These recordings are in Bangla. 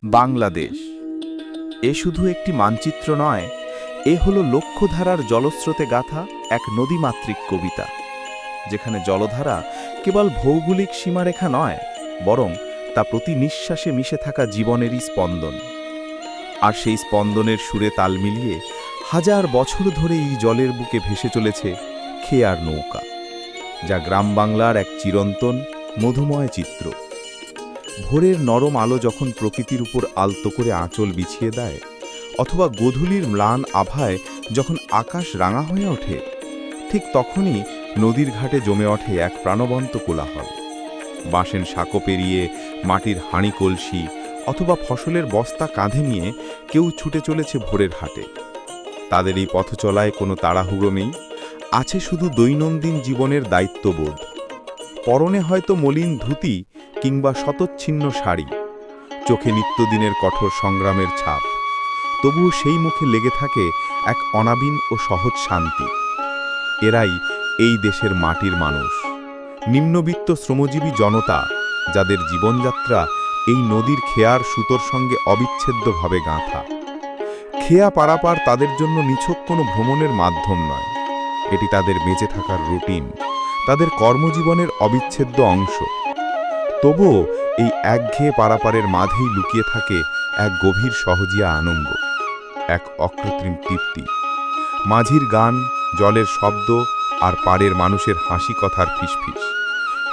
বাংলাদেশ এ শুধু একটি মানচিত্র নয়, এ হলো লক্ষ্যধারার জলস্রোতে গাথা এক নদীমাতৃক কবিতা, যেখানে জলধারা কেবল ভৌগোলিক সীমারেখা নয়, বরং তা প্রতি নিঃশ্বাসে মিশে থাকা জীবনেরই স্পন্দন। আর সেই স্পন্দনের সুরে তাল মিলিয়ে হাজার বছর ধরে এই জলের বুকে ভেসে চলেছে খেয়ার নৌকা, যা গ্রাম বাংলার এক চিরন্তন মধুময় চিত্র। ভোরের নরম আলো যখন প্রকৃতির উপর আলতো করে আঁচল বিছিয়ে দেয়, অথবা গোধূলির ম্লান আভায় যখন আকাশ রাঙা হয়ে ওঠে, ঠিক তখনই নদীর ঘাটে জমে ওঠে এক প্রাণবন্ত কোলাহল। বাঁশের সাঁকো পেরিয়ে মাটির হাঁড়ি কলসি অথবা ফসলের বস্তা কাঁধে নিয়ে কেউ ছুটে চলেছে ভোরের হাটে। তাদের এই পথ চলায় কোনো তাড়াহুড়ো নেই, আছে শুধু দৈনন্দিন জীবনের দায়িত্ববোধ। পরনে হয়তো মলিন ধুতি কিংবা শতচ্ছিন্ন শাড়ি, চোখে নিত্যদিনের কঠোর সংগ্রামের ছাপ, তবুও সেই মুখে লেগে থাকে এক অনাবিল ও সহজ শান্তি। এরাই এই দেশের মাটির মানুষ, নিম্নবিত্ত শ্রমজীবী জনতা, যাদের জীবনযাত্রা এই নদীর খেয়ার সুতোর সঙ্গে অবিচ্ছেদ্যভাবে গাঁথা। খেয়া পারাপার তাদের জন্য নিছক কোনো ভ্রমণের মাধ্যম নয়, এটি তাদের বেঁচে থাকার রুটিন, তাদের কর্মজীবনের অবিচ্ছেদ্য অংশ। তবুও এই একঘেয়ে পারাপারের মাঝেই লুকিয়ে থাকে এক গভীর সহজিয়া আনন্দ, এক অকৃত্রিম তৃপ্তি। মাঝির গান, জলের শব্দ আর পাড়ের মানুষের হাসি কথার ফিসফিস,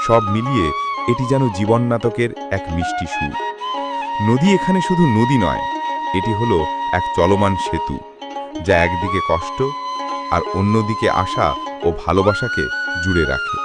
সব মিলিয়ে এটি যেন জীবন নাটকের এক মিষ্টি সুর। নদী এখানে শুধু নদী নয়, এটি হলো এক চলমান সেতু, যা একদিকে কষ্ট আর অন্যদিকে আশা ও ভালোবাসাকে জুড়ে রাখে।